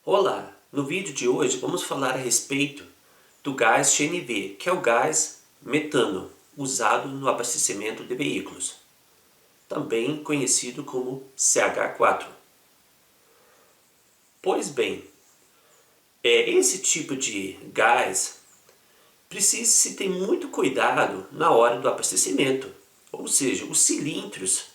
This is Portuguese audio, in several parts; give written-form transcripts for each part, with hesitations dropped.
Olá! No vídeo de hoje vamos falar a respeito do gás GNV, que é o gás metano, usado no abastecimento de veículos, também conhecido como CH4. Pois bem, esse tipo de gás precisa-se ter muito cuidado na hora do abastecimento, ou seja, os cilindros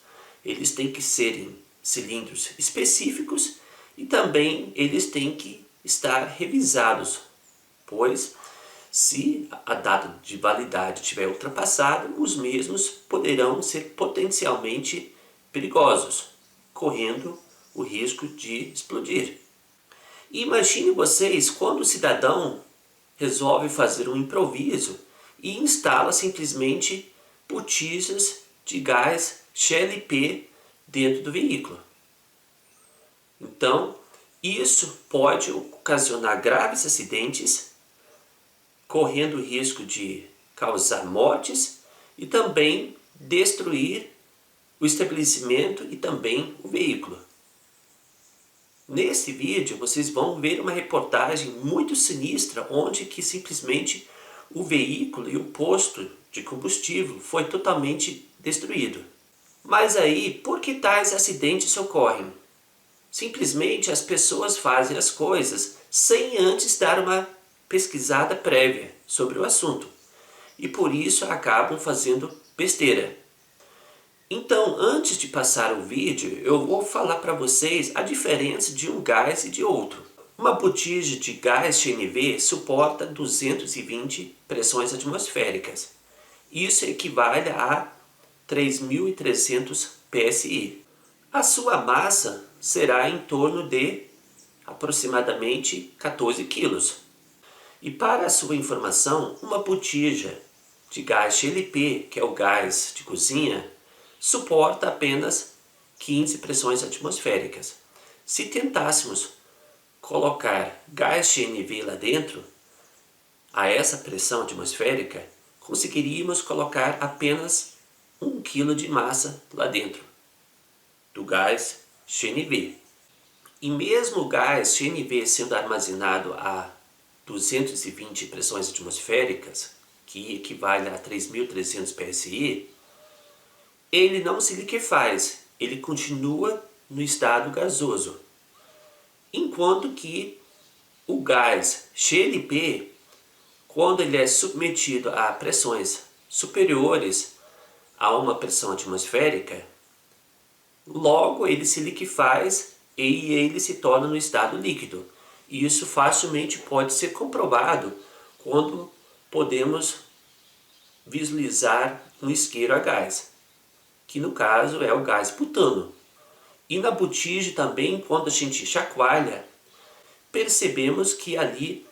eles têm que serem cilindros específicos e também eles têm que estar revisados, pois se a data de validade tiver ultrapassada, os mesmos poderão ser potencialmente perigosos, correndo o risco de explodir. E imagine vocês quando o cidadão resolve fazer um improviso e instala simplesmente botijas de gás GLP dentro do veículo. Então, isso pode ocasionar graves acidentes, correndo o risco de causar mortes e também destruir o estabelecimento e também o veículo. Nesse vídeo vocês vão ver uma reportagem muito sinistra onde que simplesmente o veículo e o posto de combustível foi totalmente destruído. Mas aí, por que tais acidentes ocorrem? Simplesmente as pessoas fazem as coisas sem antes dar uma pesquisada prévia sobre o assunto. E por isso acabam fazendo besteira. Então, antes de passar o vídeo, eu vou falar para vocês a diferença de um gás e de outro. Uma botija de gás GNV suporta 220 pressões atmosféricas. Isso equivale a 3.300 psi. A sua massa será em torno de aproximadamente 14 kg. E para a sua informação, uma botija de gás GLP, que é o gás de cozinha, suporta apenas 15 pressões atmosféricas. Se tentássemos colocar gás GNV lá dentro, a essa pressão atmosférica, conseguiríamos colocar apenas 1 kg de massa lá dentro do gás GNV. E mesmo o gás GNV sendo armazenado a 220 pressões atmosféricas, que equivale a 3.300 psi, ele não se liquefaz, ele continua no estado gasoso. Enquanto que o gás GLP, quando ele é submetido a pressões superiores a uma pressão atmosférica, logo ele se liquefaz e ele se torna no estado líquido. E isso facilmente pode ser comprovado quando podemos visualizar um isqueiro a gás, que no caso é o gás butano. E na botija também, quando a gente chacoalha, percebemos que ali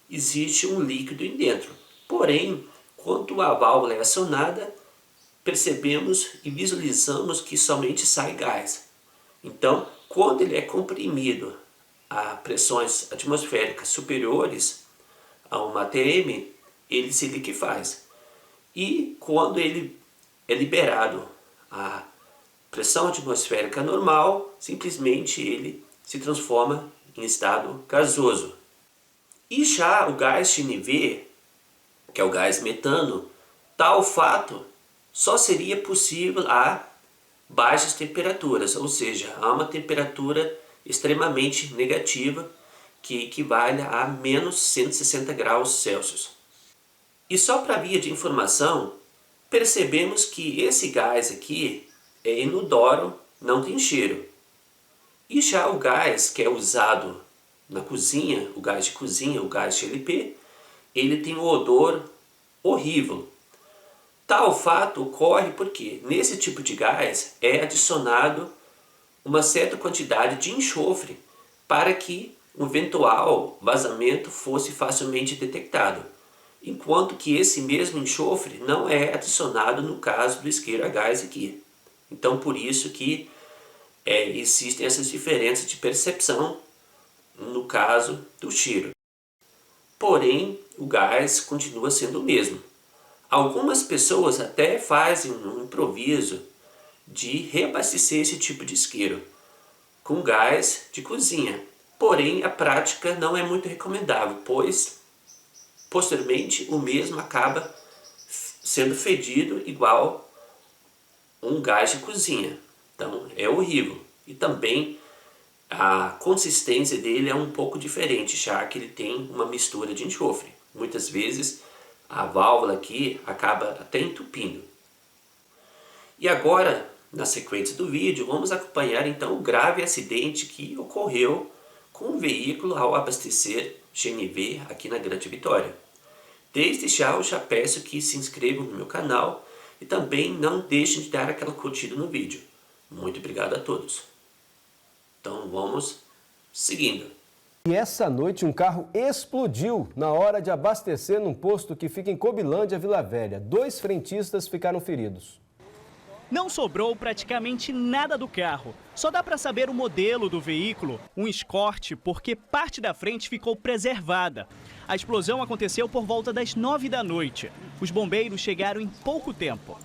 existe um líquido em dentro. Porém, quando a válvula é acionada, percebemos e visualizamos que somente sai gás. Então, quando ele é comprimido a pressões atmosféricas superiores a 1 atm, ele se liquefaz. E quando ele é liberado a pressão atmosférica normal, simplesmente ele se transforma em estado gasoso. E já o gás GNV, que é o gás metano, tal fato só seria possível a baixas temperaturas, ou seja, a uma temperatura extremamente negativa, que equivale a menos 160 graus Celsius. E só para via de informação, percebemos que esse gás aqui é inodoro, não tem cheiro. E já o gás que é usado na cozinha, o gás de cozinha, o gás GLP, ele tem um odor horrível. Tal fato ocorre porque nesse tipo de gás é adicionado uma certa quantidade de enxofre para que um eventual vazamento fosse facilmente detectado, enquanto que esse mesmo enxofre não é adicionado no caso do isqueiro a gás aqui. Então por isso que existem essas diferenças de percepção no caso do cheiro. Porém, o gás continua sendo o mesmo. Algumas pessoas até fazem um improviso de reabastecer esse tipo de isqueiro com gás de cozinha, Porém, a prática não é muito recomendável, pois posteriormente o mesmo acaba sendo fedido igual um gás de cozinha. Então é horrível. E também a consistência dele é um pouco diferente, já que ele tem uma mistura de enxofre. Muitas vezes a válvula aqui acaba até entupindo. E agora, na sequência do vídeo, vamos acompanhar então o grave acidente que ocorreu com o veículo ao abastecer GNV aqui na Grande Vitória. Desde já eu já peço que se inscrevam no meu canal e também não deixem de dar aquela curtida no vídeo. Muito obrigado a todos. Então vamos seguindo. E essa noite um carro explodiu na hora de abastecer num posto que fica em Cobilândia, Vila Velha. 2 frentistas ficaram feridos. Não sobrou praticamente nada do carro. Só dá para saber o modelo do veículo, um Escort, porque parte da frente ficou preservada. A explosão aconteceu por volta das 9 da noite. Os bombeiros chegaram em pouco tempo.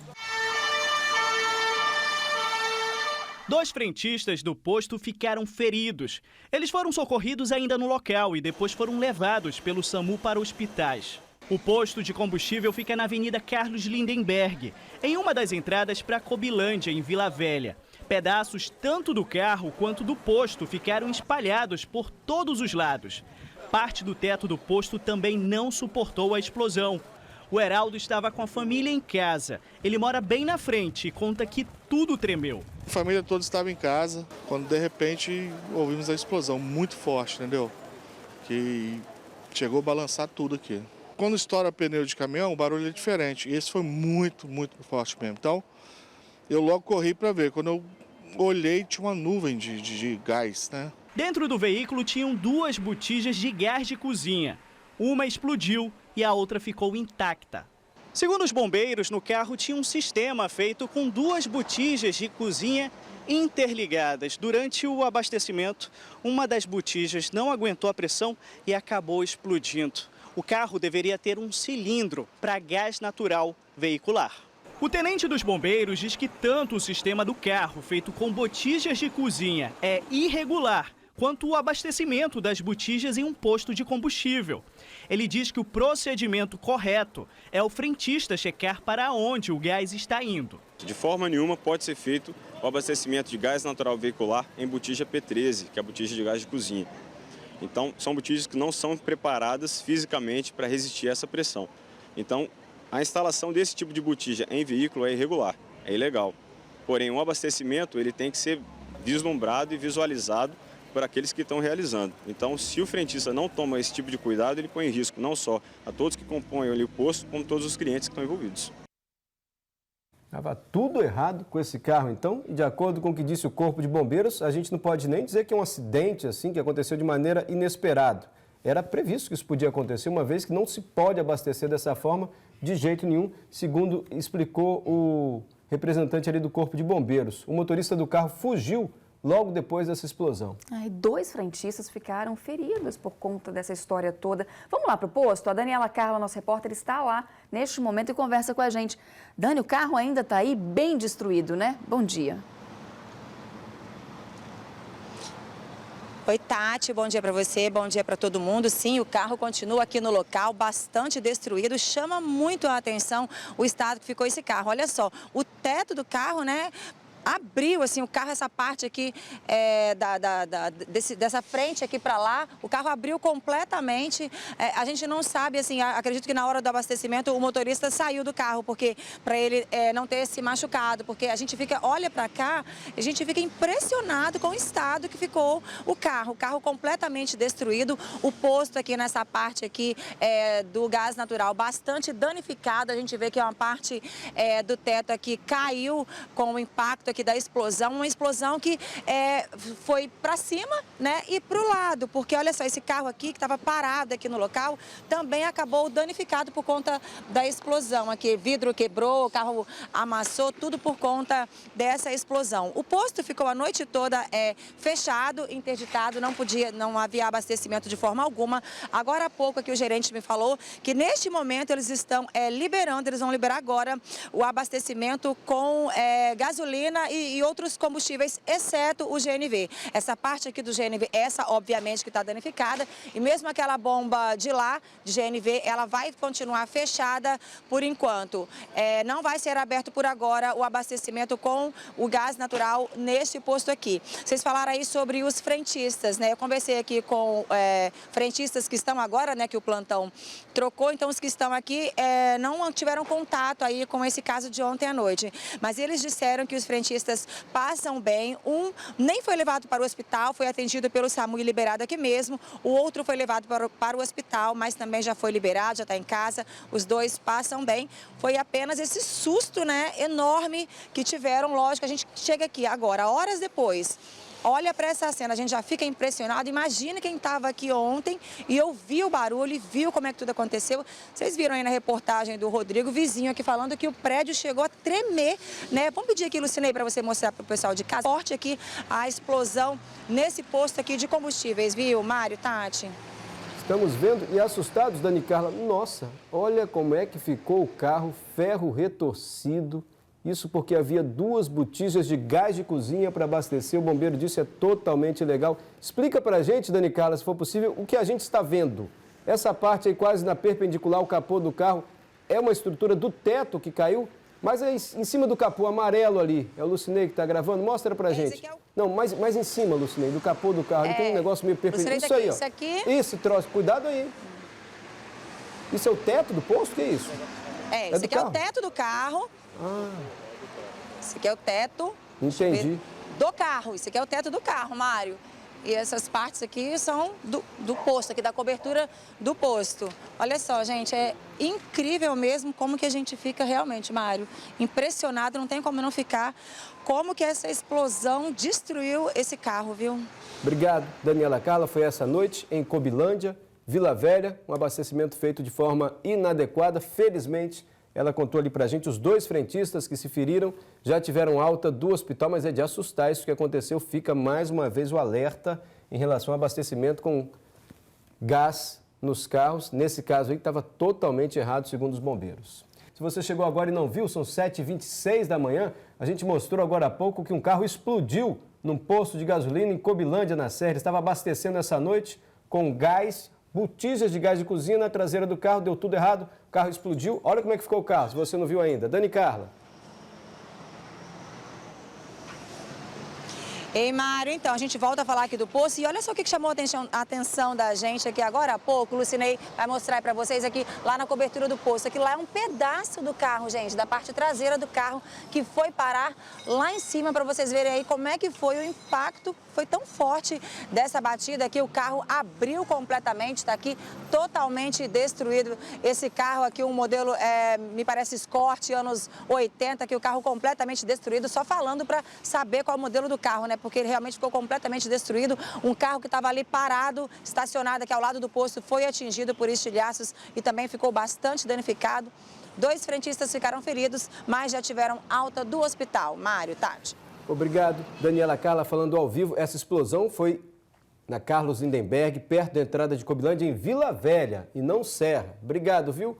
2 frentistas do posto ficaram feridos. Eles foram socorridos ainda no local e depois foram levados pelo SAMU para hospitais. O posto de combustível fica na Avenida Carlos Lindenberg, em uma das entradas para Cobilândia, em Vila Velha. Pedaços tanto do carro quanto do posto ficaram espalhados por todos os lados. Parte do teto do posto também não suportou a explosão. O Heraldo estava com a família em casa. Ele mora bem na frente e conta que tudo tremeu. A família toda estava em casa, quando de repente ouvimos a explosão muito forte, entendeu? Que chegou a balançar tudo aqui. Quando estoura pneu de caminhão, o barulho é diferente. E esse foi muito forte mesmo. Então, eu logo corri para ver. Quando eu olhei, tinha uma nuvem de gás, né? Dentro do veículo tinham 2 botijas de gás de cozinha. Uma explodiu e a outra ficou intacta. Segundo os bombeiros, no carro tinha um sistema feito com 2 botijas de cozinha interligadas. Durante o abastecimento, uma das botijas não aguentou a pressão e acabou explodindo. O carro deveria ter um cilindro para gás natural veicular. O tenente dos bombeiros diz que tanto o sistema do carro, feito com botijas de cozinha, é irregular, quanto o abastecimento das botijas em um posto de combustível. Ele diz que o procedimento correto é o frentista checar para onde o gás está indo. De forma nenhuma pode ser feito o abastecimento de gás natural veicular em botija P13, que é a botija de gás de cozinha. Então, são botijas que não são preparadas fisicamente para resistir a essa pressão. Então, a instalação desse tipo de botija em veículo é irregular, é ilegal. Porém, o abastecimento ele tem que ser vislumbrado e visualizado por aqueles que estão realizando. Então, se o frentista não toma esse tipo de cuidado, ele põe em risco não só a todos que compõem ali o posto, como todos os clientes que estão envolvidos. Estava tudo errado com esse carro, então, e de acordo com o que disse o Corpo de Bombeiros, a gente não pode nem dizer que é um acidente assim, que aconteceu de maneira inesperada. Era previsto que isso podia acontecer, uma vez que não se pode abastecer dessa forma de jeito nenhum, segundo explicou o representante ali do Corpo de Bombeiros. O motorista do carro fugiu logo depois dessa explosão. 2 frentistas ficaram feridos por conta dessa história toda. Vamos lá para o posto? A Daniela Carla, nossa repórter, está lá neste momento e conversa com a gente. Dani, o carro ainda está aí bem destruído, né? Bom dia. Oi, Tati, bom dia para você, bom dia para todo mundo. Sim, o carro continua aqui no local, bastante destruído. Chama muito a atenção o estado que ficou esse carro. Olha só, o teto do carro, né? Abriu, assim, o carro, essa parte aqui, dessa frente aqui para lá, o carro abriu completamente. A gente não sabe, assim, acredito que na hora do abastecimento o motorista saiu do carro, porque para ele não ter se machucado, porque a gente olha para cá, a gente fica impressionado com o estado que ficou o carro completamente destruído, o posto aqui nessa parte aqui do gás natural bastante danificado, a gente vê que é uma parte do teto aqui caiu com o impacto aqui da explosão, uma explosão que foi para cima, né, e para o lado, porque olha só, esse carro aqui que estava parado aqui no local também acabou danificado por conta da explosão aqui, vidro quebrou, o carro amassou, tudo por conta dessa explosão. O posto ficou a noite toda fechado, interditado, não havia abastecimento de forma alguma. Agora há pouco aqui o gerente me falou que neste momento eles estão liberando, eles vão liberar agora o abastecimento com gasolina gasolina e outros combustíveis, exceto o GNV. Essa parte aqui do GNV, essa obviamente que está danificada, e mesmo aquela bomba de lá, de GNV, ela vai continuar fechada por enquanto. Não vai ser aberto por agora o abastecimento com o gás natural neste posto aqui. Vocês falaram aí sobre os frentistas, né? Eu conversei aqui com frentistas que estão agora, né, que o plantão trocou, então os que estão aqui não tiveram contato aí com esse caso de ontem à noite, mas eles disseram que os frentistas passam bem. Um nem foi levado para o hospital, foi atendido pelo SAMU e liberado aqui mesmo. O outro foi levado para o hospital, mas também já foi liberado, já está em casa. Os dois passam bem. Foi apenas esse susto, né, enorme que tiveram. Lógico, a gente chega aqui agora, horas depois. Olha para essa cena, a gente já fica impressionado. Imagina quem estava aqui ontem e ouviu o barulho e viu como é que tudo aconteceu. Vocês viram aí na reportagem do Rodrigo, vizinho aqui, falando que o prédio chegou a tremer, né? Vamos pedir aqui, Lucinei, para você mostrar para o pessoal de casa. Forte aqui a explosão nesse posto aqui de combustíveis, viu, Mário, Tati? Estamos vendo e assustados, Dani Carla. Nossa, olha como é que ficou o carro, ferro retorcido. Isso porque havia 2 botijas de gás de cozinha para abastecer. O bombeiro disse que é totalmente ilegal. Explica para a gente, Dani Carla, se for possível, o que a gente está vendo. Essa parte aí quase na perpendicular ao capô do carro é uma estrutura do teto que caiu, mas é em cima do capô amarelo ali. É o Lucinei que está gravando. Mostra para a gente. Não, mais em cima, Lucinei, do capô do carro. Ali tem um negócio meio perpendicular. Isso aí, ó. Isso aqui? Esse troço. Cuidado aí. Isso é o teto do posto? O que é isso? Esse aqui é o teto do carro. Esse aqui é o teto. Entendi. Do carro. Esse aqui é o teto do carro, Mário. E essas partes aqui são do posto, aqui da cobertura do posto. Olha só, gente, é incrível mesmo como que a gente fica realmente, Mário, impressionado, não tem como não ficar, como que essa explosão destruiu esse carro, viu? Obrigado, Daniela Carla. Foi essa noite em Cobilândia, Vila Velha, um abastecimento feito de forma inadequada. Felizmente, ela contou ali pra gente, os 2 frentistas que se feriram já tiveram alta do hospital, mas é de assustar isso que aconteceu. Fica mais uma vez o alerta em relação ao abastecimento com gás nos carros. Nesse caso aí, estava totalmente errado, segundo os bombeiros. Se você chegou agora e não viu, são 7h26 da manhã. A gente mostrou agora há pouco que um carro explodiu num posto de gasolina em Cobilândia, na Serra. Estava abastecendo essa noite com gás, botijas de gás de cozinha na traseira do carro, deu tudo errado, o carro explodiu. Olha como é que ficou o carro, se você não viu ainda. Dani Carla. Ei, Mário, então, a gente volta a falar aqui do posto e olha só o que chamou a atenção da gente aqui agora há pouco. O Lucinei vai mostrar para vocês aqui, lá na cobertura do posto. Aqui lá é um pedaço do carro, gente, da parte traseira do carro que foi parar lá em cima, para vocês verem aí como é que foi o impacto. Foi tão forte dessa batida que o carro abriu completamente, está aqui totalmente destruído. Esse carro aqui, um modelo, me parece Escort, anos 80, que o carro completamente destruído, só falando para saber qual é o modelo do carro, né? Porque ele realmente ficou completamente destruído. Um carro que estava ali parado, estacionado aqui ao lado do posto, foi atingido por estilhaços e também ficou bastante danificado. 2 frentistas ficaram feridos, mas já tiveram alta do hospital. Mário, Tati. Obrigado, Daniela Carla, falando ao vivo. Essa explosão foi na Carlos Lindenberg, perto da entrada de Cobilândia, em Vila Velha, e não Serra. Obrigado, viu?